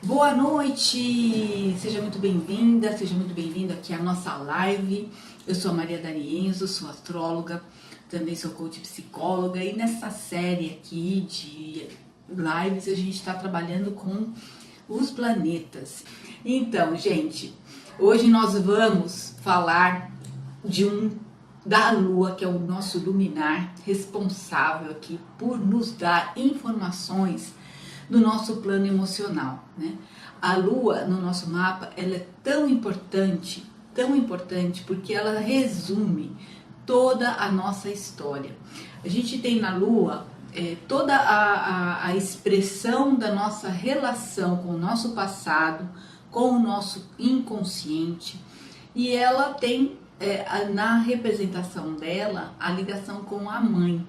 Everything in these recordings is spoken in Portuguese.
Boa noite! Seja muito bem-vinda, seja muito bem-vindo aqui à nossa live. Eu sou a Maria D'Arienzo, sou astróloga, também sou coach psicóloga e nessa série aqui de lives a gente está trabalhando com os planetas. Então, gente, hoje nós vamos falar da Lua, que é o nosso luminar responsável aqui por nos dar informações do nosso plano emocional, né? A Lua no nosso mapa, ela é tão importante porque ela resume toda a nossa história. A gente tem na Lua toda a expressão da nossa relação com o nosso passado, com o nosso inconsciente, e ela tem na representação dela a ligação com a mãe.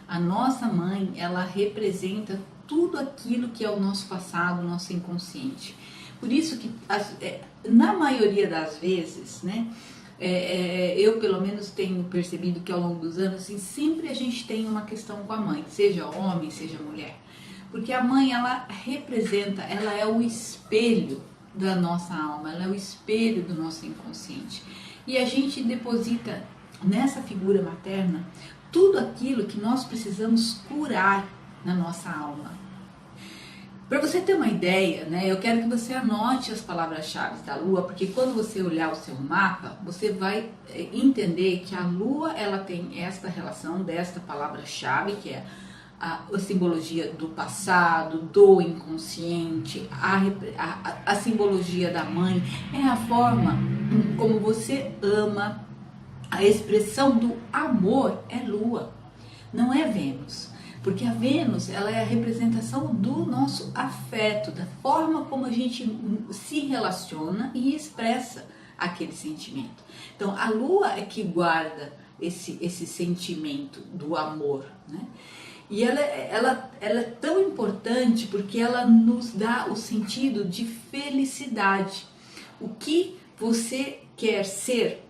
A nossa mãe, ela representa tudo aquilo que é o nosso passado, o nosso inconsciente. Por isso que, na maioria das vezes, né, eu pelo menos tenho percebido que ao longo dos anos, assim, sempre a gente tem uma questão com a mãe, seja homem, seja mulher. Porque a mãe, ela representa, ela é o espelho da nossa alma, ela é o espelho do nosso inconsciente. E a gente deposita nessa figura materna tudo aquilo que nós precisamos curar na nossa alma. Para você ter uma ideia, né, eu quero que você anote as palavras-chave da Lua, porque quando você olhar o seu mapa, você vai entender que a Lua, ela tem esta relação desta palavra-chave, que é a simbologia do passado, do inconsciente, a simbologia da mãe, é a forma como você ama, a expressão do amor é Lua, não é Vênus. Porque a Vênus, ela é a representação do nosso afeto, da forma como a gente se relaciona e expressa aquele sentimento. Então, a Lua é que guarda esse sentimento do amor, né? E ela é tão importante porque ela nos dá o sentido de felicidade. O que você quer ser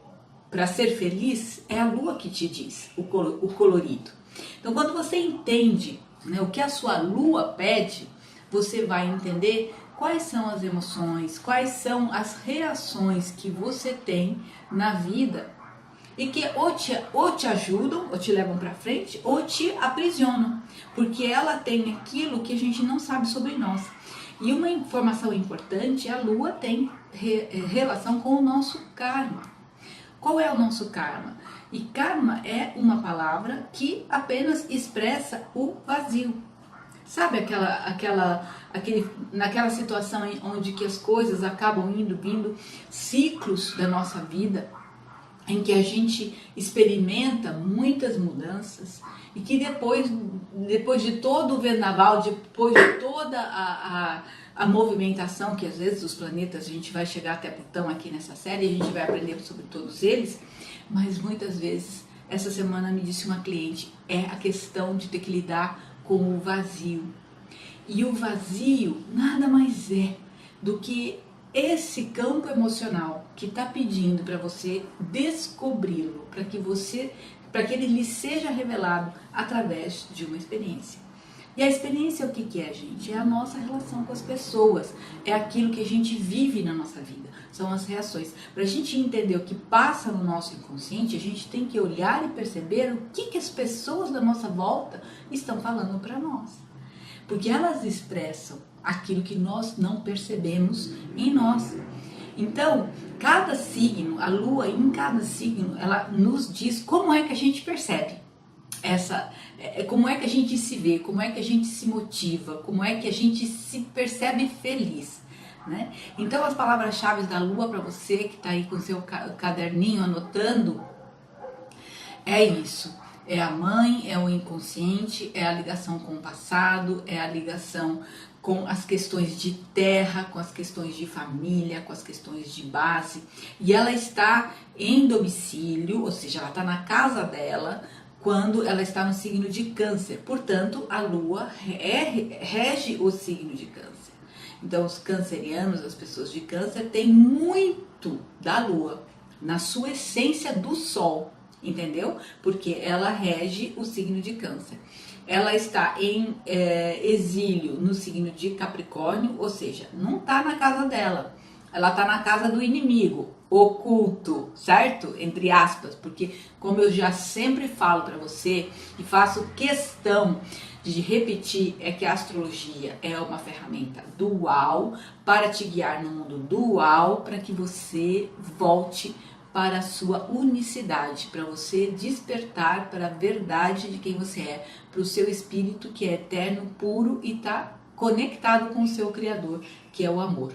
para ser feliz é a Lua que te diz, o colorido. Então, quando você entende, né, o que a sua Lua pede, você vai entender quais são as emoções, quais são as reações que você tem na vida e que ou te ajudam, ou te levam para frente, ou te aprisionam, porque ela tem aquilo que a gente não sabe sobre nós. E uma informação importante, a Lua tem relação com o nosso karma. Qual é o nosso karma? E karma é uma palavra que apenas expressa o vazio. Sabe naquela situação onde que as coisas acabam vindo ciclos da nossa vida, em que a gente experimenta muitas mudanças e que depois de todo o vendaval, depois de toda a movimentação, que às vezes os planetas, a gente vai chegar até Plutão aqui nessa série, a gente vai aprender sobre todos eles, mas muitas vezes, essa semana me disse uma cliente, é a questão de ter que lidar com o vazio. E o vazio nada mais é do que esse campo emocional que está pedindo para você descobri-lo, para que ele lhe seja revelado através de uma experiência. E a experiência, o que é, gente? É a nossa relação com as pessoas, é aquilo que a gente vive na nossa vida, são as reações. Para a gente entender o que passa no nosso inconsciente, a gente tem que olhar e perceber o que as pessoas da nossa volta estão falando para nós. Porque elas expressam aquilo que nós não percebemos em nós. Então, cada signo, a Lua em cada signo, ela nos diz como é que a gente percebe como é que a gente se vê, como é que a gente se motiva, como é que a gente se percebe feliz, né? Então, as palavras-chave da Lua para você que está aí com seu caderninho anotando, é isso. É a mãe, é o inconsciente, é a ligação com o passado, é a ligação com as questões de terra, com as questões de família, com as questões de base. E ela está em domicílio, ou seja, ela está na casa dela, quando ela está no signo de Câncer. Portanto, a Lua rege o signo de Câncer. Então, os cancerianos, as pessoas de Câncer, têm muito da Lua na sua essência do Sol, entendeu? Porque ela rege o signo de Câncer. ela está em exílio no signo de Capricórnio, ou seja, não está na casa dela, ela está na casa do inimigo, oculto, certo? Entre aspas, porque como eu já sempre falo para você e faço questão de repetir, é que a astrologia é uma ferramenta dual para te guiar no mundo dual, para que você volte para a sua unicidade, para você despertar para a verdade de quem você é, para o seu espírito que é eterno, puro e está conectado com o seu Criador, que é o amor.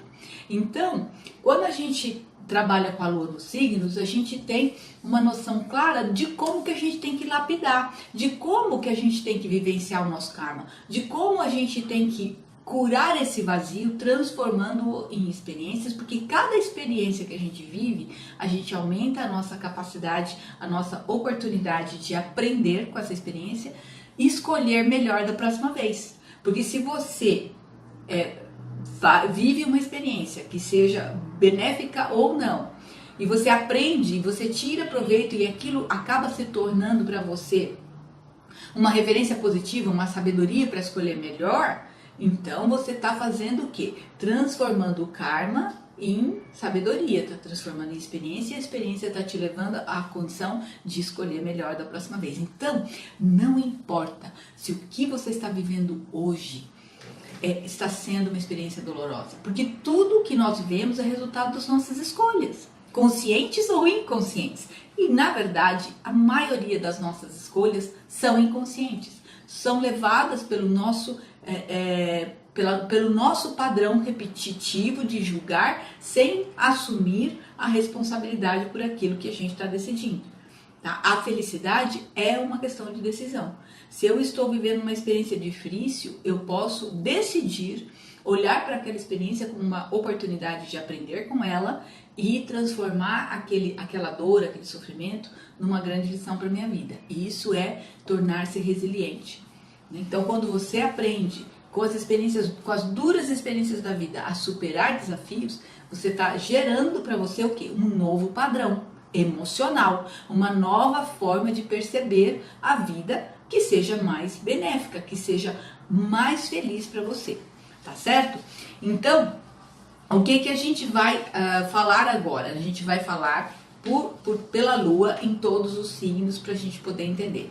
Então, quando a gente trabalha com a lua nos signos, a gente tem uma noção clara de como que a gente tem que lapidar, de como que a gente tem que vivenciar o nosso karma, de como a gente tem que curar esse vazio, transformando-o em experiências, porque cada experiência que a gente vive, a gente aumenta a nossa capacidade, a nossa oportunidade de aprender com essa experiência e escolher melhor da próxima vez. Porque se você vive uma experiência que seja benéfica ou não, e você aprende, você tira proveito e aquilo acaba se tornando para você uma referência positiva, uma sabedoria para escolher melhor, então você está fazendo o quê? Transformando o karma em sabedoria, está transformando em experiência e a experiência está te levando à condição de escolher melhor da próxima vez. Então, não importa se o que você está vivendo hoje está sendo uma experiência dolorosa, porque tudo que nós vivemos é resultado das nossas escolhas, conscientes ou inconscientes. E, na verdade, a maioria das nossas escolhas são inconscientes, são levadas pelo nosso pelo nosso padrão repetitivo de julgar sem assumir a responsabilidade por aquilo que a gente está decidindo. Tá? A felicidade é uma questão de decisão. Se eu estou vivendo uma experiência difícil, eu posso decidir olhar para aquela experiência como uma oportunidade de aprender com ela e transformar aquela dor, aquele sofrimento, numa grande lição para a minha vida. E isso é tornar-se resiliente. Então, quando você aprende com as experiências, com as duras experiências da vida, a superar desafios, você está gerando para você o quê? Um novo padrão emocional, uma nova forma de perceber a vida que seja mais benéfica, que seja mais feliz para você, tá certo? Então, o que a gente vai falar agora? A gente vai falar pela lua em todos os signos para a gente poder entender.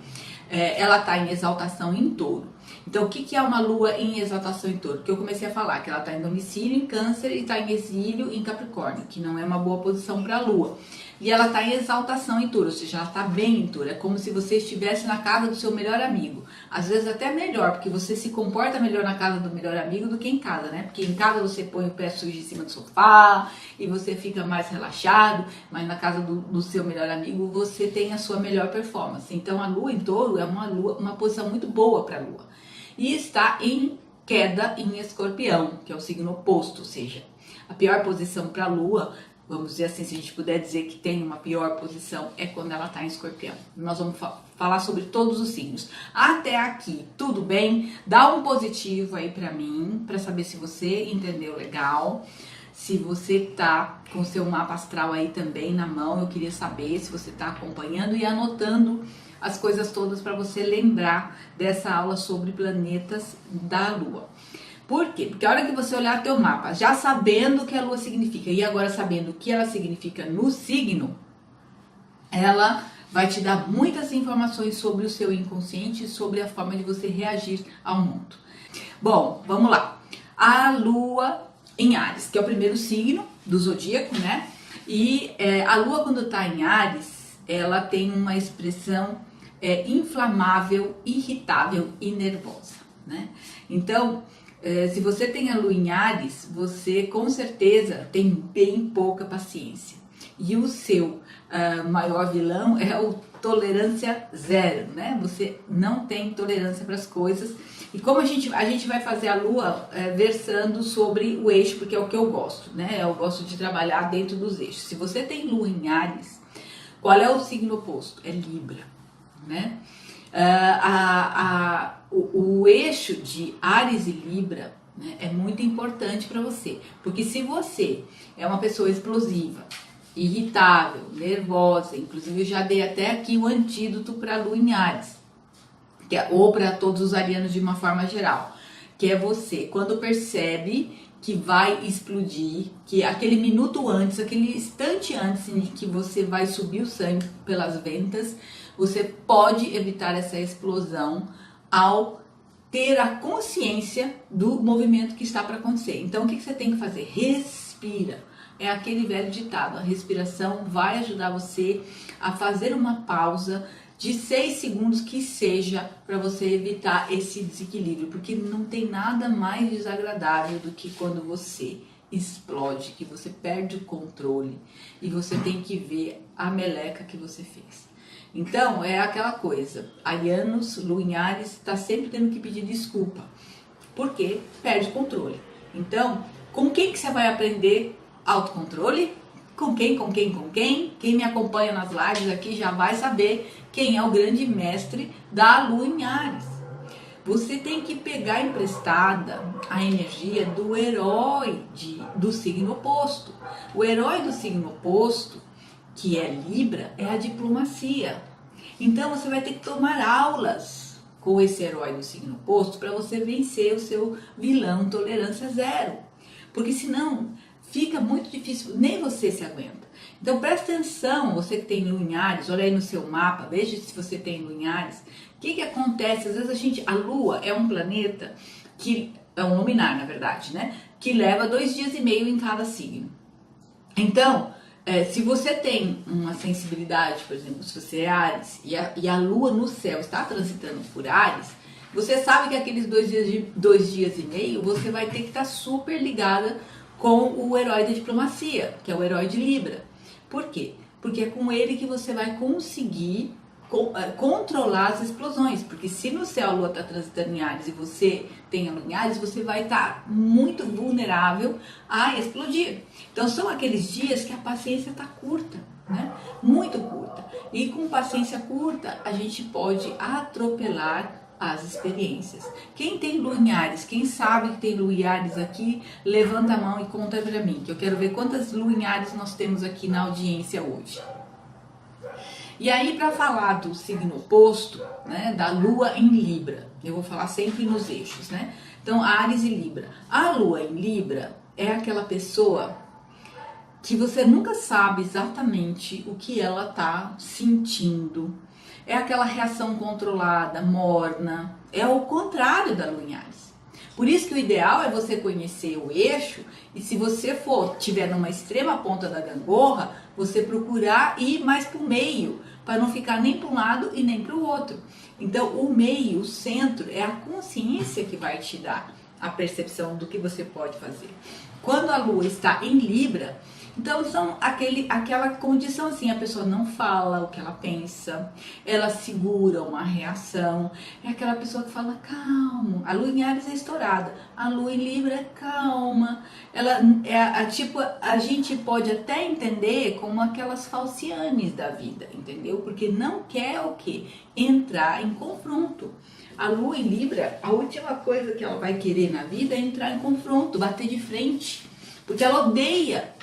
Ela está em exaltação em touro. Então, o que é uma lua em exaltação em touro? Que eu comecei a falar, que ela está em domicílio em câncer e está em exílio em capricórnio, que não é uma boa posição para a lua. E ela está em exaltação em touro, ou seja, ela está bem em touro. É como se você estivesse na casa do seu melhor amigo. Às vezes até melhor, porque você se comporta melhor na casa do melhor amigo do que em casa, né? Porque em casa você põe o pé sujo em cima do sofá e você fica mais relaxado, mas na casa do seu melhor amigo você tem a sua melhor performance. Então a lua em touro é uma posição muito boa para a lua. E está em queda em escorpião, que é o signo oposto, ou seja, a pior posição para a lua, vamos dizer assim, se a gente puder dizer que tem uma pior posição, é quando ela está em escorpião. Nós vamos falar sobre todos os signos. Até aqui, tudo bem? Dá um positivo aí para mim, para saber se você entendeu legal. Se você tá com o seu mapa astral aí também na mão, eu queria saber se você tá acompanhando e anotando as coisas todas para você lembrar dessa aula sobre planetas da Lua. Por quê? Porque a hora que você olhar teu mapa, já sabendo o que a Lua significa e agora sabendo o que ela significa no signo, ela vai te dar muitas informações sobre o seu inconsciente e sobre a forma de você reagir ao mundo. Bom, vamos lá. A Lua em Áries, que é o primeiro signo do zodíaco, né? E a Lua, quando está em Áries, ela tem uma expressão inflamável, irritável e nervosa, né? Então, se você tem a Lua em Áries, você com certeza tem bem pouca paciência. E o seu maior vilão é o tolerância zero, né? Você não tem tolerância para as coisas. E como a gente vai fazer a Lua versando sobre o eixo, porque é o que eu gosto, né? Eu gosto de trabalhar dentro dos eixos. Se você tem Lua em Áries, qual é o signo oposto? É Libra, né? O eixo de Áries e Libra, né, é muito importante para você, porque se você é uma pessoa explosiva, irritável, nervosa, inclusive eu já dei até aqui o antídoto para a Lua em Áries, ou para todos os arianos de uma forma geral, que é você, quando percebe que vai explodir, que aquele minuto antes, aquele instante antes em que você vai subir o sangue pelas ventas, você pode evitar essa explosão ao ter a consciência do movimento que está para acontecer. Então, o que você tem que fazer? Respira. É aquele velho ditado, a respiração vai ajudar você a fazer uma pausa de 6 segundos que seja, para você evitar esse desequilíbrio, porque não tem nada mais desagradável do que quando você explode, que você perde o controle e você tem que ver a meleca que você fez. Então, é aquela coisa, arianos, Lua em Áries, está sempre tendo que pedir desculpa, porque perde o controle. Então, com quem que você vai aprender autocontrole? Com quem, com quem, com quem? Quem me acompanha nas lives aqui já vai saber quem é o grande mestre da Lua em Áries. Você tem que pegar emprestada a energia do herói do signo oposto. O herói do signo oposto, que é Libra, é a diplomacia. Então você vai ter que tomar aulas com esse herói do signo oposto para você vencer o seu vilão tolerância zero. Porque senão fica muito difícil, nem você se aguenta. Então presta atenção, você que tem Lua em Áries, olha aí no seu mapa, veja se você tem Lua em Áries. O que acontece? Às vezes a Lua é um planeta que é um luminar, na verdade, né? Que leva 2 dias e meio em cada signo. Então, se você tem uma sensibilidade, por exemplo, se você é Áries e a Lua no céu está transitando por Áries, você sabe que aqueles 2 dias e meio você vai ter que estar super ligada com o herói da diplomacia, que é o herói de Libra. Por quê? Porque é com ele que você vai conseguir controlar as explosões, porque se no céu a Lua está transitando em Áries e você tem a Lua em Áries, você vai estar muito vulnerável a explodir. Então são aqueles dias que a paciência está curta, né? Muito curta. E com paciência curta a gente pode atropelar as experiências. Quem tem Lua em Áries, quem sabe que tem Lua em Áries aqui, levanta a mão e conta pra mim, que eu quero ver quantas Lua em Áries nós temos aqui na audiência hoje. E aí, para falar do signo oposto, né, da Lua em Libra, eu vou falar sempre nos eixos, né? Então, Áries e Libra. A Lua em Libra é aquela pessoa que você nunca sabe exatamente o que ela tá sentindo. É aquela reação controlada, morna, é o contrário da Lua em Áries. Por isso que o ideal é você conhecer o eixo e se você tiver numa extrema ponta da gangorra, você procurar ir mais para o meio, para não ficar nem para um lado e nem para o outro. Então o meio, o centro, é a consciência que vai te dar a percepção do que você pode fazer. Quando a Lua está em Libra, então são aquela condição assim, a pessoa não fala o que ela pensa, ela segura uma reação, é aquela pessoa que fala calmo, a Lua em Áries é estourada, a Lua em Libra é calma, ela é tipo, a gente pode até entender como aquelas falcianes da vida, entendeu? Porque não quer o quê? Entrar em confronto. A Lua em Libra, a última coisa que ela vai querer na vida é entrar em confronto, bater de frente, porque ela odeia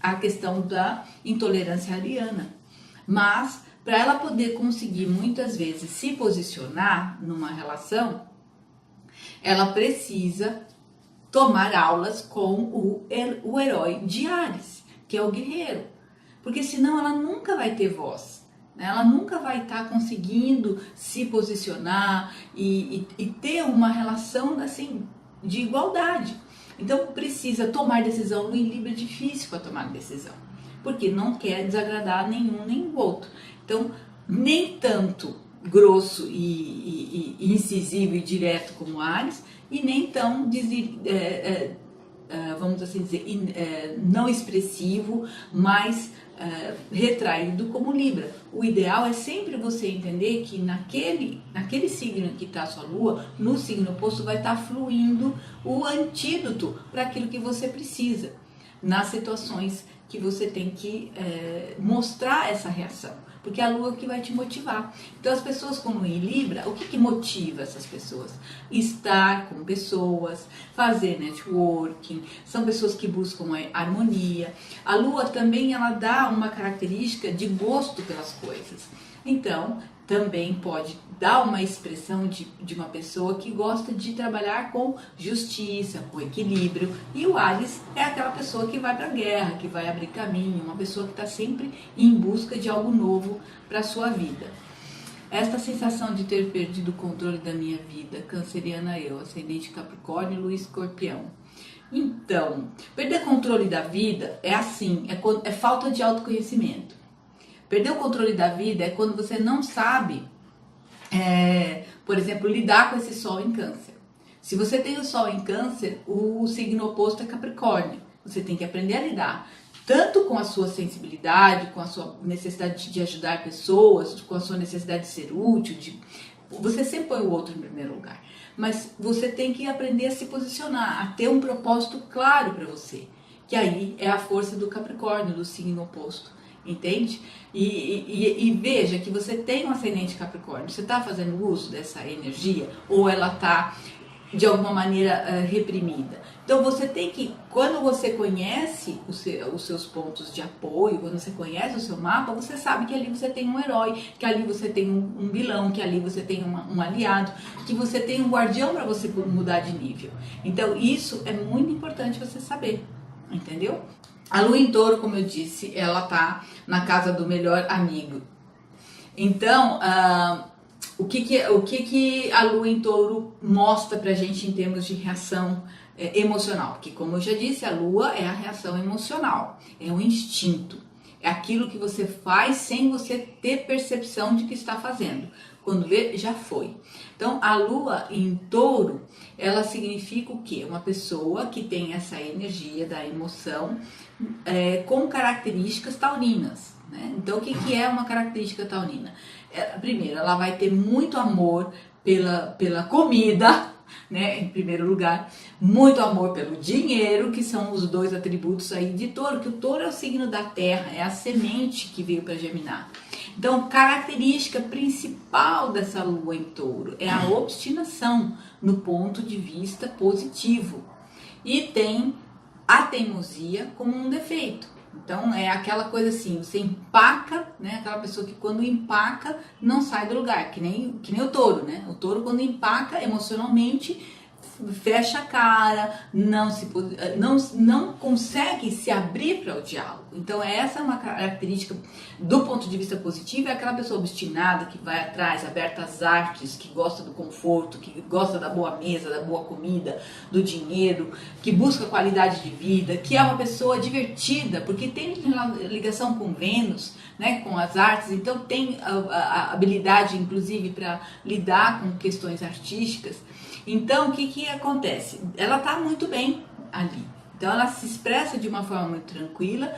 a questão da intolerância ariana. Mas, para ela poder conseguir muitas vezes se posicionar numa relação, ela precisa tomar aulas com o herói de Áries, que é o guerreiro. Porque senão ela nunca vai ter voz. Ela nunca vai estar conseguindo se posicionar e ter uma relação assim, de igualdade. Então precisa tomar decisão. Lua em Libra é difícil para tomar decisão, porque não quer desagradar nenhum nem o outro. Então nem tanto grosso e incisivo e direto como Áries, e nem tão vamos assim dizer, não expressivo, mas retraído como Libra. O ideal é sempre você entender que naquele signo que está a sua Lua, no signo oposto vai estar fluindo o antídoto para aquilo que você precisa, nas situações que você tem que mostrar essa reação. Porque é a Lua que vai te motivar. Então as pessoas com Lua em Libra, o que motiva essas pessoas? Estar com pessoas, fazer networking, são pessoas que buscam harmonia. A Lua também ela dá uma característica de gosto pelas coisas. Então, também pode dar uma expressão de uma pessoa que gosta de trabalhar com justiça, com equilíbrio. E o Áries é aquela pessoa que vai para a guerra, que vai abrir caminho, uma pessoa que está sempre em busca de algo novo para a sua vida. Esta sensação de ter perdido o controle da minha vida, canceriana eu, ascendente Capricórnio, Lua Escorpião. Então, perder controle da vida é assim, é falta de autoconhecimento. Perder o controle da vida é quando você não sabe, por exemplo, lidar com esse Sol em Câncer. Se você tem o Sol em Câncer, o signo oposto é Capricórnio. Você tem que aprender a lidar tanto com a sua sensibilidade, com a sua necessidade de ajudar pessoas, com a sua necessidade de ser útil. Você sempre põe o outro em primeiro lugar. Mas você tem que aprender a se posicionar, a ter um propósito claro para você. Que aí é a força do Capricórnio, do signo oposto. Entende? E veja que você tem um ascendente Capricórnio. Você está fazendo uso dessa energia ou ela está de alguma maneira reprimida? Então você tem que, quando você conhece os seus pontos de apoio, quando você conhece o seu mapa, você sabe que ali você tem um herói, que ali você tem um vilão, que ali você tem um aliado, que você tem um guardião para você mudar de nível. Então isso é muito importante você saber, entendeu? A Lua em Touro, como eu disse, ela tá na casa do melhor amigo. Então, o que a Lua em Touro mostra pra gente em termos de reação emocional? Porque, como eu já disse, a Lua é a reação emocional, é um instinto. É aquilo que você faz sem você ter percepção de que está fazendo. Quando vê, já foi. Então, a Lua em Touro, ela significa o quê? Uma pessoa que tem essa energia da emoção com características taurinas, né? Então, o que é uma característica taurina? Primeiro, ela vai ter muito amor pela comida, né? Em primeiro lugar, muito amor pelo dinheiro, que são os dois atributos aí de Touro, que o Touro é o signo da terra, é a semente que veio para germinar. Então, característica principal dessa Lua em Touro é a obstinação no ponto de vista positivo e tem a teimosia como um defeito. Então é aquela coisa assim, você empaca, né? Aquela pessoa que quando empaca não sai do lugar, que nem o touro, né? O touro quando empaca emocionalmente fecha a cara, não consegue se abrir para o diálogo. Então essa é uma característica do ponto de vista positivo, é aquela pessoa obstinada que vai atrás, aberta às artes, que gosta do conforto, que gosta da boa mesa, da boa comida, do dinheiro, que busca qualidade de vida, que é uma pessoa divertida, porque tem ligação com Vênus, né, com as artes, então tem a habilidade inclusive para lidar com questões artísticas. Então, o que acontece? Ela está muito bem ali. Então, ela se expressa de uma forma muito tranquila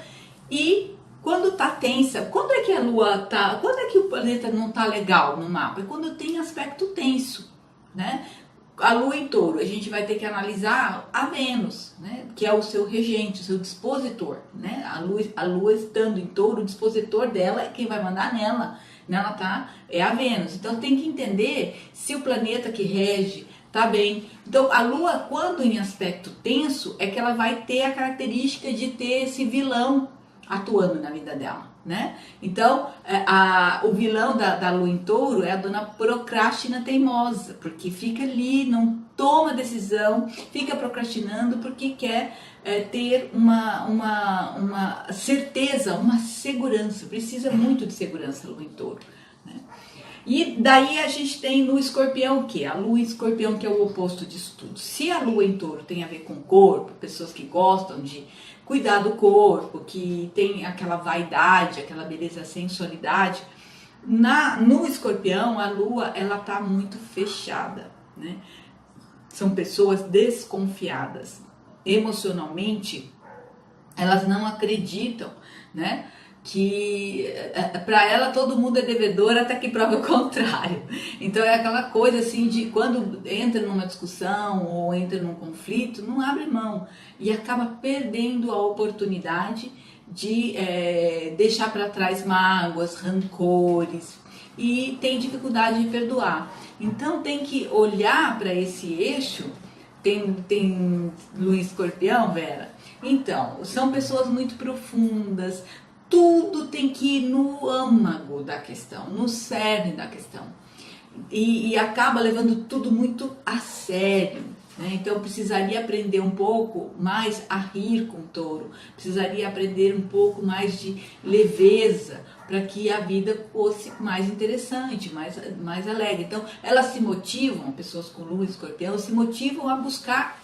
e quando está tensa, quando é que a Lua tá, quando é que o planeta não está legal no mapa? É quando tem aspecto tenso, né? A Lua em Touro, a gente vai ter que analisar a Vênus, né? Que é o seu regente, o seu dispositor, né? A Lua estando em Touro, o dispositor dela é quem vai mandar nela. Nela é a Vênus. Então, tem que entender se o planeta que rege tá bem. Então, a Lua, quando em aspecto tenso, é que ela vai ter a característica de ter esse vilão atuando na vida dela, né? Então, o vilão da Lua em Touro é a dona procrastina teimosa, porque fica ali, não toma decisão, fica procrastinando porque quer ter uma certeza, uma segurança, precisa muito de segurança a Lua em Touro, né? E daí a gente tem no Escorpião o quê? A Lua em Escorpião, que é o oposto disso tudo. Se a Lua em Touro tem a ver com o corpo, pessoas que gostam de cuidar do corpo, que tem aquela vaidade, aquela beleza, sensualidade, no Escorpião a Lua ela tá muito fechada, né? São pessoas desconfiadas. Emocionalmente, elas não acreditam, né? Que para ela todo mundo é devedor até que prova o contrário. Então é aquela coisa assim de quando entra numa discussão ou entra num conflito, não abre mão e acaba perdendo a oportunidade de deixar para trás mágoas, rancores e tem dificuldade de perdoar. Então tem que olhar para esse eixo. Tem Lua em Escorpião, Vera? Então, são pessoas muito profundas, tudo tem que ir no âmago da questão, no cerne da questão. E acaba levando tudo muito a sério, né? Então precisaria aprender um pouco mais a rir com o touro, precisaria aprender um pouco mais de leveza para que a vida fosse mais interessante, mais alegre. Então elas se motivam, pessoas com lua e escorpião, se motivam a buscar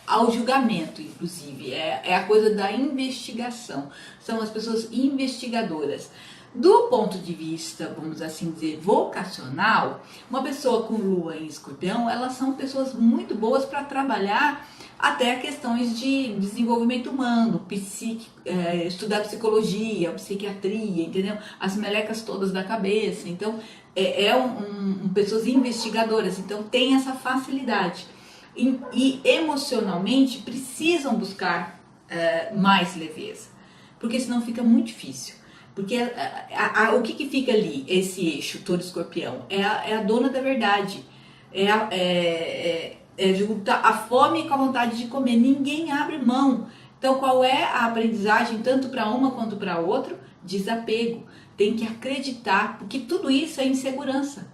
ao julgamento, inclusive, é a coisa da investigação, são as pessoas investigadoras. Do ponto de vista, vamos assim dizer, vocacional, uma pessoa com lua em escorpião, elas são pessoas muito boas para trabalhar até questões de desenvolvimento humano, estudar psicologia, psiquiatria, entendeu? As melecas todas da cabeça, então pessoas investigadoras, então tem essa facilidade. E emocionalmente precisam buscar mais leveza, porque senão fica muito difícil. Porque o que fica ali, esse eixo, touro escorpião? É a dona da verdade, juntar a fome com a vontade de comer, ninguém abre mão. Então qual é a aprendizagem, tanto para uma quanto para outra? Desapego, tem que acreditar, porque tudo isso é insegurança,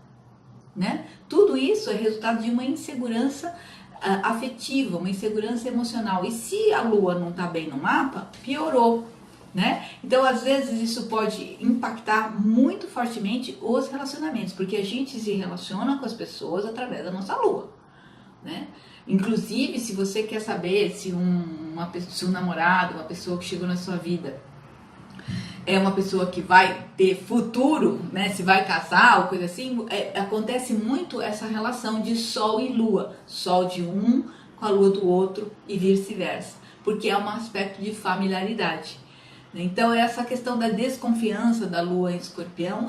né? Tudo isso é resultado de uma insegurança afetiva, uma insegurança emocional. E se a lua não está bem no mapa, piorou, né? Então às vezes isso pode impactar muito fortemente os relacionamentos, porque a gente se relaciona com as pessoas através da nossa lua, né? Inclusive, se você quer saber se um namorado, uma pessoa que chegou na sua vida é uma pessoa que vai ter futuro, né, se vai casar ou coisa assim, acontece muito essa relação de sol e lua, sol de um com a lua do outro e vice-versa, porque é um aspecto de familiaridade. Então essa questão da desconfiança da lua em escorpião,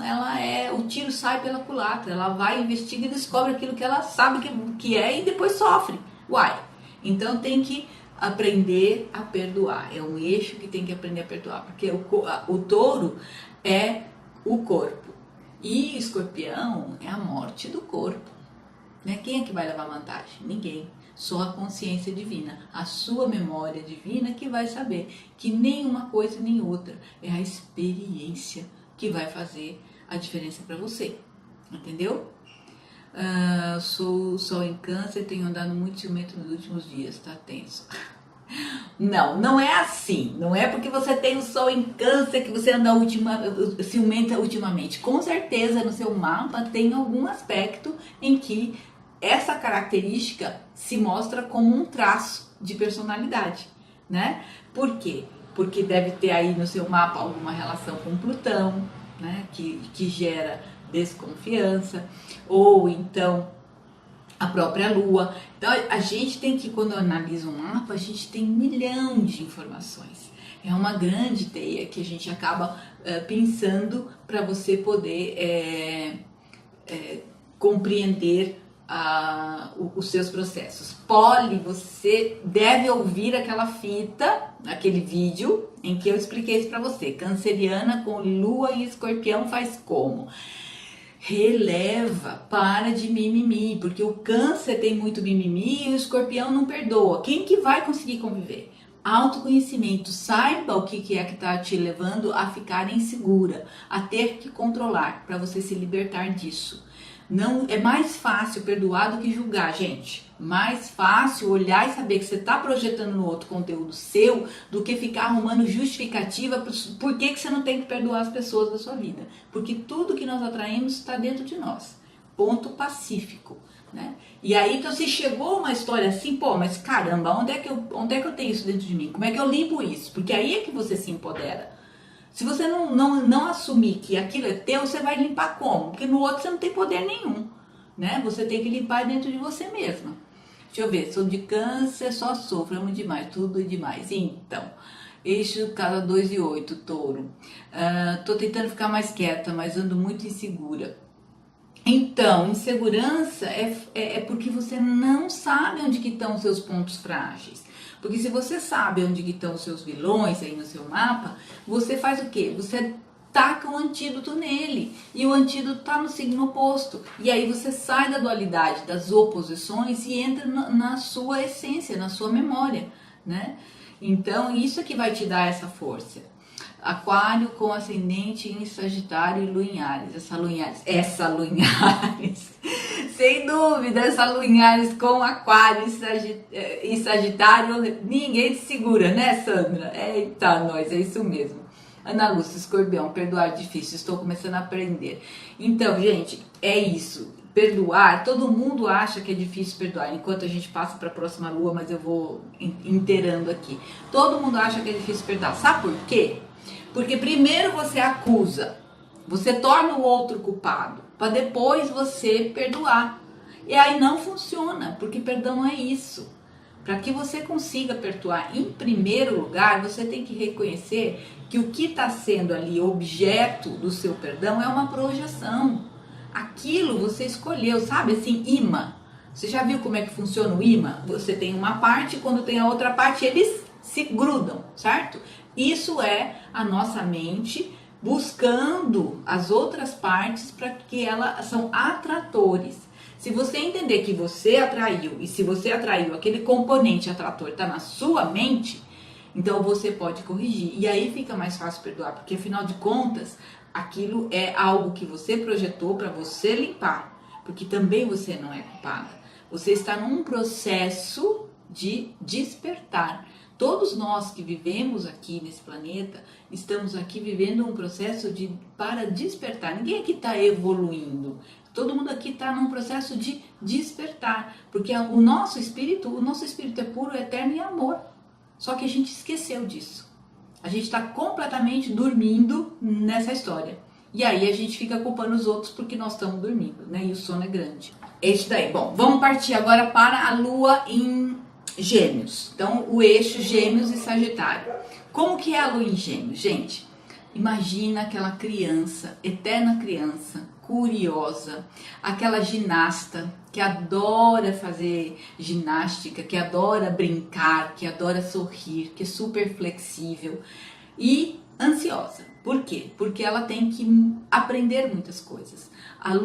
o tiro sai pela culatra, ela vai, investiga e descobre aquilo que ela sabe que é e depois sofre. Uai, então tem que aprender a perdoar, é um eixo que tem que aprender a perdoar, porque o touro é o corpo e escorpião é a morte do corpo, né? Quem é que vai levar vantagem? Ninguém, só a consciência divina, a sua memória divina que vai saber que nem uma coisa nem outra, é a experiência que vai fazer a diferença para você, entendeu? Sou sol em câncer, tenho andado muito ciumento nos últimos dias, tá tenso. Não é assim, não é porque você tem o sol em câncer que você anda ciumenta ultimamente. Com certeza no seu mapa tem algum aspecto em que essa característica se mostra como um traço de personalidade, né? Por quê? Porque deve ter aí no seu mapa alguma relação com Plutão, né? Que gera desconfiança, ou então a própria lua. Então a gente tem que, quando analisa um mapa, a gente tem 1 milhão de informações. É uma grande teia que a gente acaba pensando para você poder compreender os seus processos. Poli, você deve ouvir aquela fita, aquele vídeo em que eu expliquei isso para você. Canceriana com lua e escorpião faz como? Releva, para de mimimi, porque o câncer tem muito mimimi e o escorpião não perdoa. Quem que vai conseguir conviver? Autoconhecimento, saiba o que é que está te levando a ficar insegura, a ter que controlar, para você se libertar disso. Não é mais fácil perdoar do que julgar, gente. Mais fácil olhar e saber que você está projetando no outro conteúdo seu do que ficar arrumando justificativa por que você não tem que perdoar as pessoas da sua vida. Porque tudo que nós atraímos está dentro de nós. Ponto pacífico, né? E aí, então, se chegou uma história assim, pô, mas caramba, onde é que eu tenho isso dentro de mim? Como é que eu limpo isso? Porque aí é que você se empodera. Se você não assumir que aquilo é teu, você vai limpar como? Porque no outro você não tem poder nenhum, né? Você tem que limpar dentro de você mesma. Deixa eu ver, sou de câncer, só sofro, amo demais, tudo é demais. Então, eixo casa 2 e 8, touro. Tô tentando ficar mais quieta, mas ando muito insegura. Então, insegurança é porque você não sabe onde que estão os seus pontos frágeis. Porque se você sabe onde que estão os seus vilões aí no seu mapa, você faz o quê? Você taca um antídoto nele. E o antídoto está no signo oposto. E aí você sai da dualidade, das oposições e entra na sua essência, na sua memória, né? Então, isso é que vai te dar essa força. Aquário com ascendente em Sagitário e Lua em Áries. Essa Lua em Áries, sem dúvida, essa Lua em Áries com Aquário e Sagitário, ninguém te segura, né, Sandra? Eita, nós, é isso mesmo. Ana Lúcia, Escorpião, perdoar é difícil, estou começando a aprender. Então, gente, é isso. Perdoar, todo mundo acha que é difícil perdoar, enquanto a gente passa para a próxima lua, mas eu vou inteirando aqui. Todo mundo acha que é difícil perdoar. Sabe por quê? Porque primeiro você acusa, você torna o outro culpado, para depois você perdoar. E aí não funciona, porque perdão não é isso. Para que você consiga perdoar, em primeiro lugar, você tem que reconhecer que o que está sendo ali objeto do seu perdão é uma projeção. Aquilo você escolheu, sabe assim, imã. Você já viu como é que funciona o imã? Você tem uma parte, quando tem a outra parte, eles se grudam, certo? Isso é a nossa mente buscando as outras partes para que elas são atratores. Se você entender que você atraiu, e se você atraiu, aquele componente atrator está na sua mente, então você pode corrigir. E aí fica mais fácil perdoar, porque afinal de contas, aquilo é algo que você projetou para você limpar, porque também você não é culpada. Você está num processo de despertar. Todos nós que vivemos aqui nesse planeta, estamos aqui vivendo um processo para despertar. Ninguém aqui está evoluindo. Todo mundo aqui está num processo de despertar, porque o nosso espírito é puro, eterno e amor. Só que a gente esqueceu disso. A gente está completamente dormindo nessa história. E aí a gente fica culpando os outros porque nós estamos dormindo, né? E o sono é grande. É isso daí. Bom, vamos partir agora para a Lua em Gêmeos. Então, o eixo Gêmeos e Sagitário. Como que é a Lua em Gêmeos, gente? Imagina aquela criança, eterna criança, curiosa, aquela ginasta que adora fazer ginástica, que adora brincar, que adora sorrir, que é super flexível e ansiosa. Por quê? Porque ela tem que aprender muitas coisas.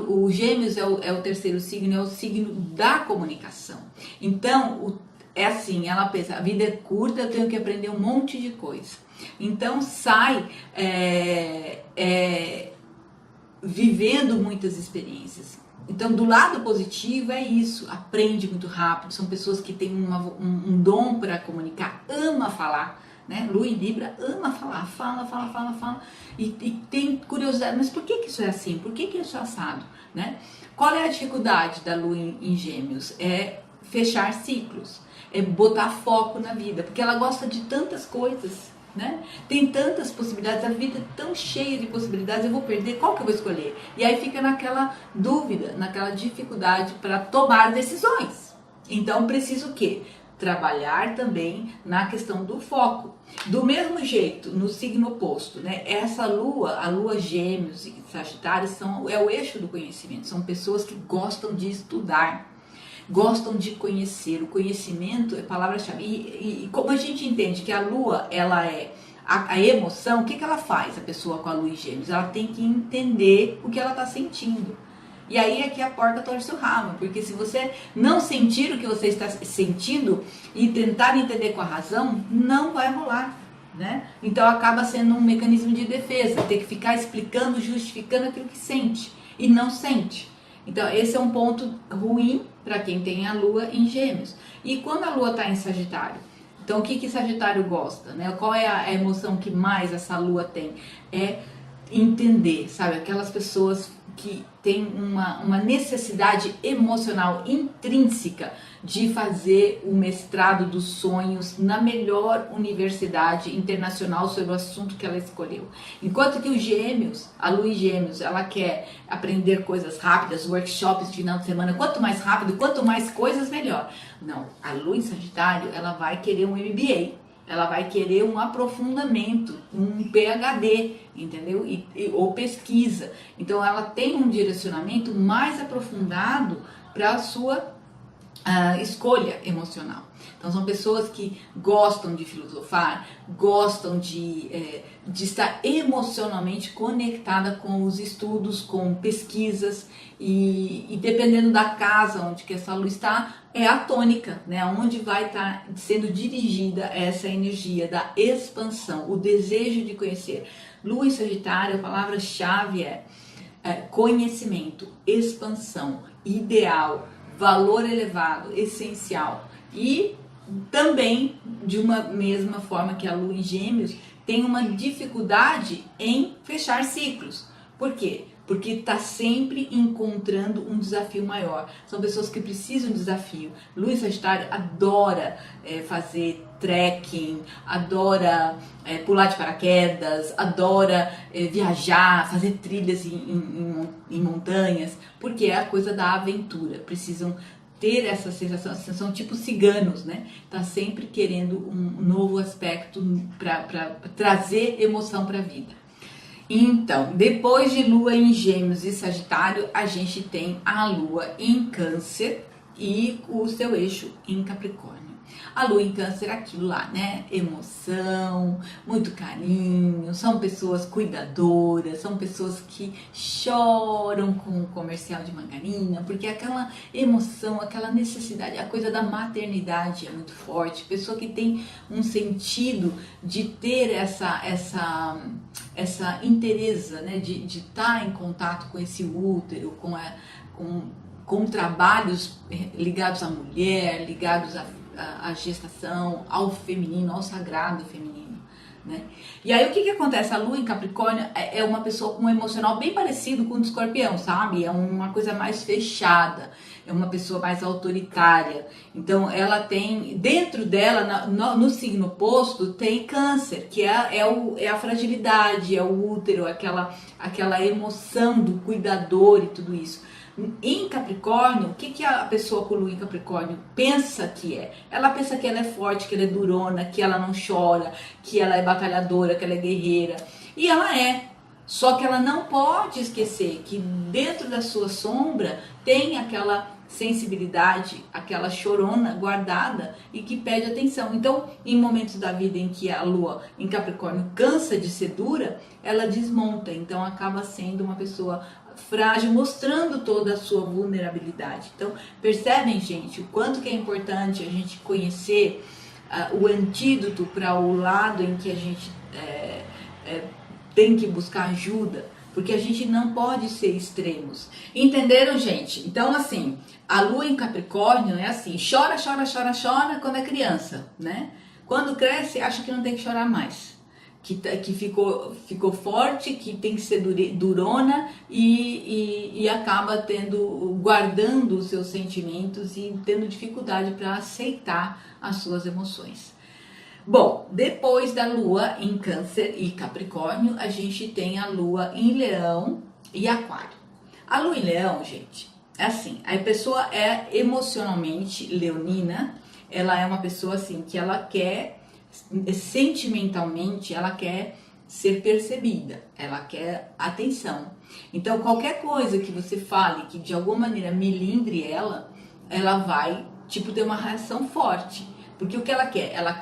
O Gêmeos é o terceiro signo, é o signo da comunicação. Então, é assim, ela pensa, a vida é curta, eu tenho que aprender um monte de coisa. Então sai vivendo muitas experiências. Então, do lado positivo é isso, aprende muito rápido, são pessoas que têm um dom para comunicar, ama falar, né? Lua em Libra ama falar, fala, e tem curiosidade, mas por que isso é assim? Por que isso é assado? Né? Qual é a dificuldade da Lua em Gêmeos? É fechar ciclos, é botar foco na vida, porque ela gosta de tantas coisas, né? Tem tantas possibilidades, a vida é tão cheia de possibilidades, eu vou perder, qual que eu vou escolher? E aí fica naquela dúvida, naquela dificuldade para tomar decisões. Então preciso o quê? Trabalhar também na questão do foco. Do mesmo jeito, no signo oposto, né? Essa lua, a lua Gêmeos e Sagitário é o eixo do conhecimento, são pessoas que gostam de estudar, gostam de conhecer. O conhecimento é palavra-chave. E como a gente entende que a lua, ela é a emoção, o que ela faz, a pessoa com a lua em Gêmeos? Ela tem que entender o que ela está sentindo. E aí é que a porca torce o rabo, porque se você não sentir o que você está sentindo e tentar entender com a razão, não vai rolar, né? Então acaba sendo um mecanismo de defesa, ter que ficar explicando, justificando aquilo que sente e não sente. Então esse é um ponto ruim para quem tem a lua em Gêmeos. E quando a lua está em Sagitário? Então o que Sagitário gosta, né? Qual é a emoção que mais essa lua tem? É entender, sabe? Aquelas pessoas que têm uma necessidade emocional intrínseca de fazer o mestrado dos sonhos na melhor universidade internacional sobre o assunto que ela escolheu. Enquanto que os Gêmeos, a Lua em Gêmeos, ela quer aprender coisas rápidas, workshops de final de semana, quanto mais rápido, quanto mais coisas, melhor. Não, a Lua em Sagitário, ela vai querer um MBA. Ela vai querer um aprofundamento, um PhD, entendeu? Ou pesquisa. Então, ela tem um direcionamento mais aprofundado para a sua escolha emocional. Então, são pessoas que gostam de filosofar, gostam de estar emocionalmente conectada com os estudos, com pesquisas. e dependendo da casa onde que essa lua está, é a tônica, né? Onde vai estar sendo dirigida essa energia da expansão, o desejo de conhecer. Lua em Sagitário, a palavra-chave é conhecimento, expansão, ideal, valor elevado, essencial. E também, de uma mesma forma que a Lua em Gêmeos, tem uma dificuldade em fechar ciclos. Por quê? Porque está sempre encontrando um desafio maior. São pessoas que precisam de desafio. Lua em Sagitário adora fazer trekking, adora pular de paraquedas, adora viajar, fazer trilhas em montanhas, porque é a coisa da aventura. Precisam ter essa sensação, são tipo ciganos, né? Tá sempre querendo um novo aspecto para trazer emoção para a vida. Então, depois de Lua em Gêmeos e Sagitário, a gente tem a Lua em Câncer e o seu eixo em Capricórnio. A Lua em Câncer é aquilo lá, né? Emoção, muito carinho, são pessoas cuidadoras, são pessoas que choram com o comercial de margarina, porque aquela emoção, aquela necessidade, a coisa da maternidade é muito forte. Pessoa que tem um sentido de ter essa interesa, né? De estar em contato com esse útero, com trabalhos ligados à mulher, ligados à gestação, ao feminino, ao sagrado feminino, né? E aí o que acontece? A Lua em Capricórnio é uma pessoa com um emocional bem parecido com o do Escorpião, sabe? É uma coisa mais fechada, é uma pessoa mais autoritária. Então ela tem, dentro dela, no signo oposto, tem Câncer, que é a fragilidade, é o útero, aquela emoção do cuidador e tudo isso. Em Capricórnio, o que a pessoa com Lua em Capricórnio pensa que é? Ela pensa que ela é forte, que ela é durona, que ela não chora, que ela é batalhadora, que ela é guerreira. E ela é. Só que ela não pode esquecer que dentro da sua sombra tem aquela sensibilidade, aquela chorona guardada e que pede atenção. Então, em momentos da vida em que a Lua em Capricórnio cansa de ser dura, ela desmonta. Então, acaba sendo uma pessoa frágil, mostrando toda a sua vulnerabilidade. Então, percebem, gente, o quanto que é importante a gente conhecer o antídoto para o lado em que a gente tem que buscar ajuda, porque a gente não pode ser extremos. Entenderam, gente? Então, assim, a Lua em Capricórnio é assim, chora, chora, chora, chora quando é criança, né? Quando cresce, acha que não tem que chorar mais. Que ficou forte, que tem que ser durona e acaba guardando os seus sentimentos e tendo dificuldade para aceitar as suas emoções. Bom, depois da Lua em Câncer e Capricórnio, a gente tem a Lua em Leão e Aquário. A Lua em Leão, gente, é assim, a pessoa é emocionalmente leonina, ela é uma pessoa assim que ela quer sentimentalmente, ela quer ser percebida, ela quer atenção. Então, qualquer coisa que você fale que de alguma maneira melindre ela vai, tipo, ter uma reação forte. Porque o que ela quer? Ela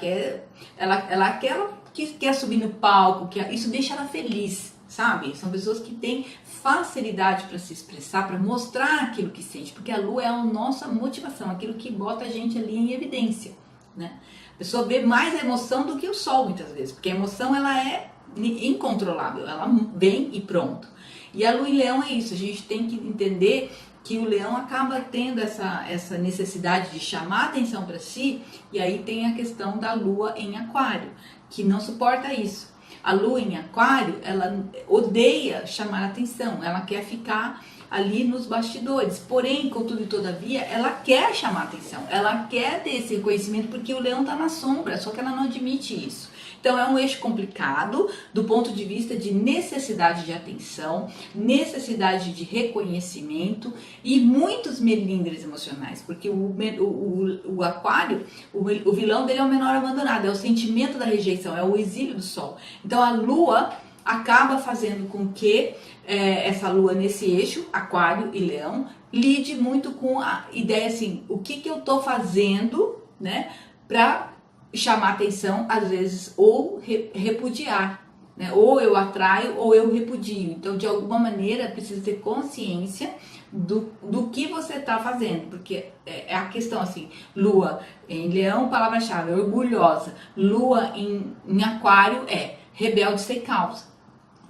quer subir no palco, isso deixa ela feliz, sabe? São pessoas que têm facilidade para se expressar, para mostrar aquilo que sente, porque a Lua é a nossa motivação, aquilo que bota a gente ali em evidência, né? A pessoa vê mais a emoção do que o sol muitas vezes, porque a emoção ela é incontrolável, ela vem e pronto. E a Lua em Leão é isso, a gente tem que entender que o leão acaba tendo essa necessidade de chamar atenção para si, e aí tem a questão da Lua em Aquário, que não suporta isso. A Lua em Aquário, ela odeia chamar atenção, ela quer ficar ali nos bastidores, porém, contudo e todavia, ela quer chamar atenção, ela quer ter esse reconhecimento, porque o leão está na sombra, só que ela não admite isso. Então é um eixo complicado do ponto de vista de necessidade de atenção, necessidade de reconhecimento e muitos melindres emocionais, porque o Aquário, o vilão dele é o menor abandonado, é o sentimento da rejeição, é o exílio do sol. Então a Lua acaba fazendo com que essa Lua nesse eixo, Aquário e Leão, lide muito com a ideia assim, o que eu tô fazendo, né, para chamar atenção, às vezes, ou repudiar, né? Ou eu atraio ou eu repudio. Então, de alguma maneira, precisa ter consciência do que você está fazendo, porque é a questão assim, lua em leão, palavra-chave, orgulhosa, lua em aquário rebelde sem causa,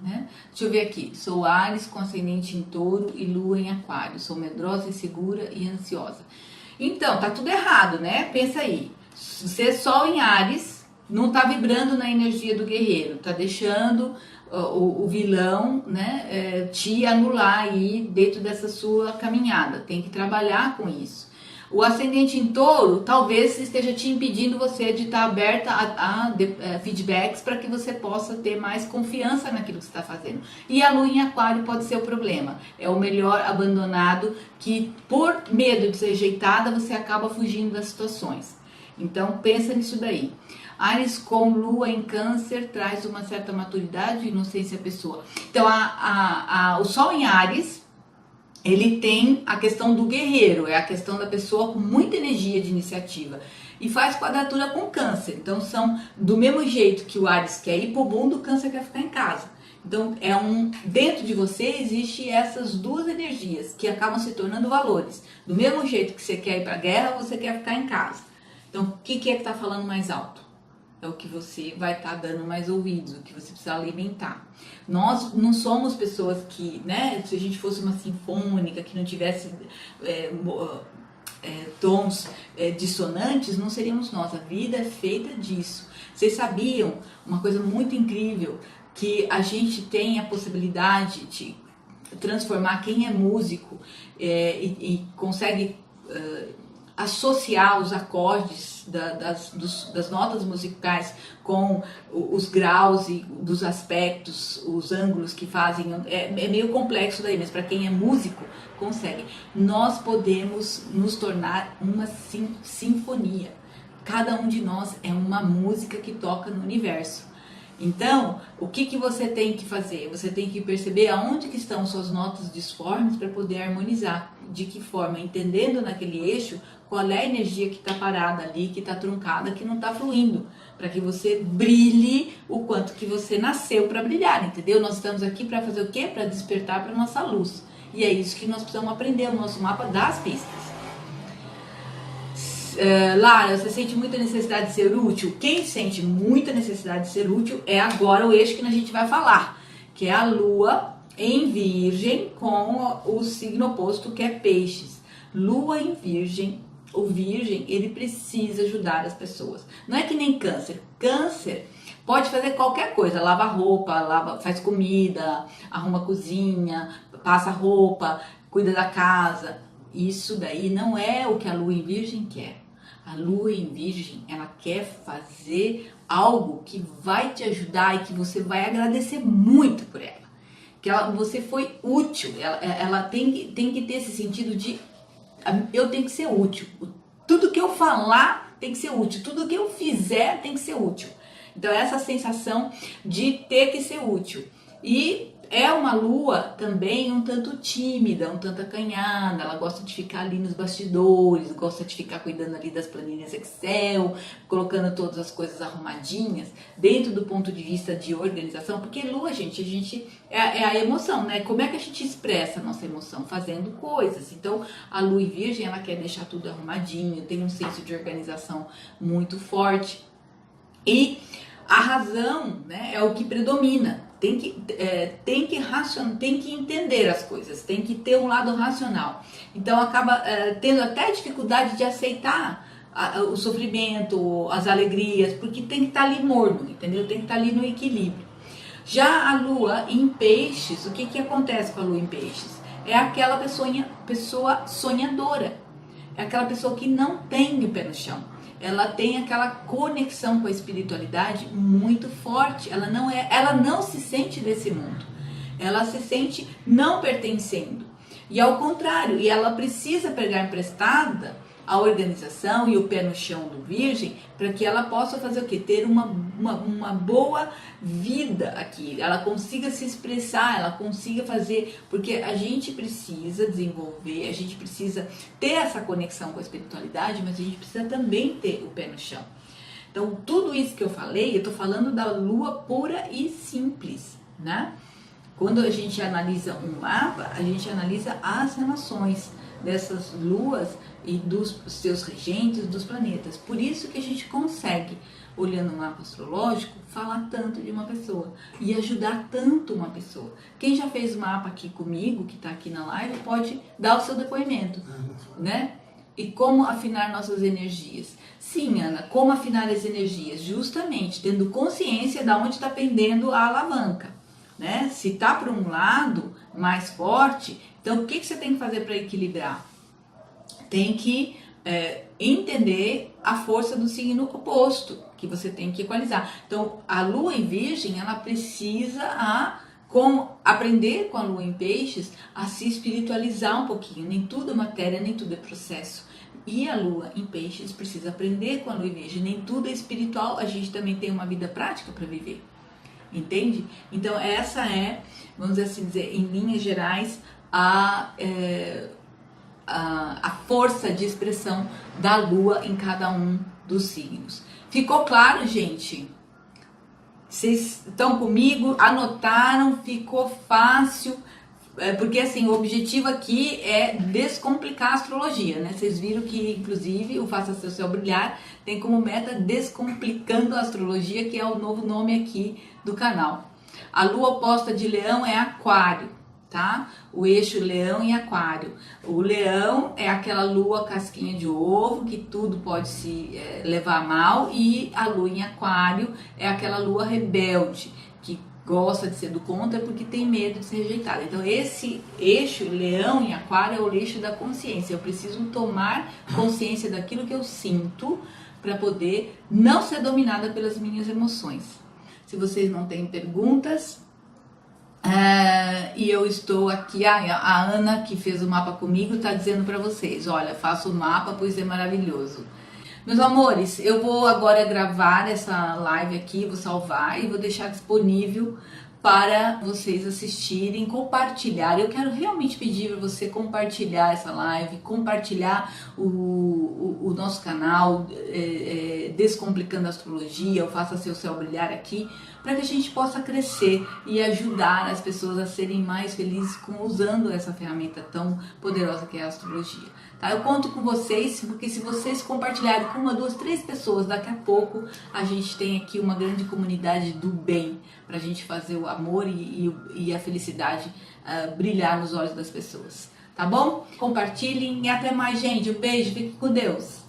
né? Deixa eu ver aqui, sou Áries com ascendente em touro e lua em aquário, sou medrosa, insegura e ansiosa. Então, tá tudo errado, né? Pensa aí, você Sol em Áries, não tá vibrando na energia do guerreiro, tá deixando o vilão, né, te anular aí dentro dessa sua caminhada. Tem que trabalhar com isso. O ascendente em touro talvez esteja te impedindo você de estar aberta a feedbacks para que você possa ter mais confiança naquilo que você está fazendo. E a lua em aquário pode ser o problema. É o melhor abandonado que, por medo de ser rejeitada, você acaba fugindo das situações. Então pensa nisso daí. Áries com lua em câncer traz uma certa maturidade e inocência à pessoa. Então o sol em Áries, ele tem a questão do guerreiro, é a questão da pessoa com muita energia de iniciativa. E faz quadratura com câncer. Então são do mesmo jeito que o Áries quer ir pro mundo, o câncer quer ficar em casa. Então dentro de você existe essas duas energias que acabam se tornando valores. Do mesmo jeito que você quer ir pra guerra, você quer ficar em casa. Então o que é que tá falando mais alto? É o que você vai estar dando mais ouvidos, o que você precisa alimentar. Nós não somos pessoas que, né, se a gente fosse uma sinfônica, que não tivesse tons dissonantes, não seríamos nós. A vida é feita disso. Vocês sabiam uma coisa muito incrível, que a gente tem a possibilidade de transformar quem é músico e consegue associar os acordes das notas musicais com os graus e dos aspectos, os ângulos que fazem, é meio complexo daí, mas para quem é músico, consegue. Nós podemos nos tornar uma sinfonia. Cada um de nós é uma música que toca no universo. Então, o que você tem que fazer? Você tem que perceber aonde que estão suas notas disformes para poder harmonizar. De que forma? Entendendo naquele eixo qual é a energia que está parada ali, que está truncada, que não está fluindo. Para que você brilhe o quanto que você nasceu para brilhar, entendeu? Nós estamos aqui para fazer o quê? Para despertar para nossa luz. E é isso que nós precisamos aprender, o nosso mapa das pistas. Lara, você sente muita necessidade de ser útil? Quem sente muita necessidade de ser útil é agora o eixo que a gente vai falar, que é a lua em virgem com o signo oposto, que é peixes. Lua em virgem, o virgem, ele precisa ajudar as pessoas. Não é que nem câncer. Câncer pode fazer qualquer coisa, lava roupa, faz comida, arruma a cozinha, passa roupa, cuida da casa. Isso daí não é o que a lua em virgem quer. A lua em virgem, ela quer fazer algo que vai te ajudar e que você vai agradecer muito por ela. Que você foi útil, ela tem que ter esse sentido de eu tenho que ser útil. Tudo que eu falar tem que ser útil, tudo que eu fizer tem que ser útil. Então essa sensação de ter que ser útil. E é uma lua também um tanto tímida, um tanto acanhada, ela gosta de ficar ali nos bastidores, gosta de ficar cuidando ali das planilhas Excel, colocando todas as coisas arrumadinhas, dentro do ponto de vista de organização, porque lua, gente, é a emoção, né? Como é que a gente expressa a nossa emoção? Fazendo coisas. Então, a lua em virgem, ela quer deixar tudo arrumadinho, tem um senso de organização muito forte. E a razão, né, é o que predomina. Tem que entender as coisas, tem que ter um lado racional. Então acaba tendo até dificuldade de aceitar o sofrimento, as alegrias, porque tem que estar ali morno, entendeu? Tem que estar ali no equilíbrio. Já a lua em peixes, o que acontece com a lua em peixes? É aquela pessoa sonhadora, é aquela pessoa que não tem o pé no chão. Ela tem aquela conexão com a espiritualidade muito forte. Ela não se sente desse mundo. Ela se sente não pertencendo. E ao contrário, e ela precisa pegar emprestada a organização e o pé no chão do virgem para que ela possa fazer o quê? Ter uma boa vida aqui, ela consiga se expressar, ela consiga fazer, porque a gente precisa desenvolver, a gente precisa ter essa conexão com a espiritualidade, mas a gente precisa também ter o pé no chão. Então tudo isso que eu falei, eu tô falando da lua pura e simples, né? Quando a gente analisa um mapa, a gente analisa as relações dessas luas e dos seus regentes, dos planetas. Por isso que a gente consegue, olhando o mapa astrológico, falar tanto de uma pessoa e ajudar tanto uma pessoa. Quem já fez mapa aqui comigo, que está aqui na live, pode dar o seu depoimento, né? E como afinar nossas energias? Sim, Ana, como afinar as energias? Justamente tendo consciência de onde está pendendo a alavanca, né? Se está para um lado mais forte, então o que você tem que fazer para equilibrar? Tem que entender a força do signo oposto, que você tem que equalizar. Então, a lua em virgem, ela precisa aprender com a lua em peixes a se espiritualizar um pouquinho. Nem tudo é matéria, nem tudo é processo. E a lua em peixes precisa aprender com a lua em virgem. Nem tudo é espiritual, a gente também tem uma vida prática para viver. Entende? Então, essa é, vamos assim dizer, em linhas gerais, a força de expressão da lua em cada um dos signos. Ficou claro, gente? Vocês estão comigo? Anotaram? Ficou fácil? Porque assim, o objetivo aqui é descomplicar a astrologia, né? Vocês viram que, inclusive, o Faça Seu Céu Brilhar tem como meta Descomplicando a Astrologia, que é o novo nome aqui do canal. A lua oposta de Leão é Aquário, tá? O eixo Leão e Aquário. O Leão é aquela lua casquinha de ovo, que tudo pode se levar mal, e a lua em Aquário é aquela lua rebelde, que gosta de ser do contra porque tem medo de ser rejeitada. Então esse eixo Leão em Aquário é o eixo da consciência. Eu preciso tomar consciência daquilo que eu sinto para poder não ser dominada pelas minhas emoções. Se vocês não têm perguntas, e eu estou aqui, a Ana que fez o mapa comigo está dizendo para vocês, olha, faça o mapa pois é maravilhoso. Meus amores, eu vou agora gravar essa live aqui, vou salvar e vou deixar disponível para vocês assistirem, compartilhar. Eu quero realmente pedir para você compartilhar essa live, compartilhar o nosso canal, Descomplicando a Astrologia, ou Faça Seu Céu Brilhar aqui, para que a gente possa crescer e ajudar as pessoas a serem mais felizes usando essa ferramenta tão poderosa que é a astrologia. Tá? Eu conto com vocês, porque se vocês compartilharem com 1, 2, 3 pessoas, daqui a pouco a gente tem aqui uma grande comunidade do bem, para a gente fazer o amor e a felicidade brilhar nos olhos das pessoas. Tá bom? Compartilhem e até mais, gente. Um beijo, fiquem com Deus.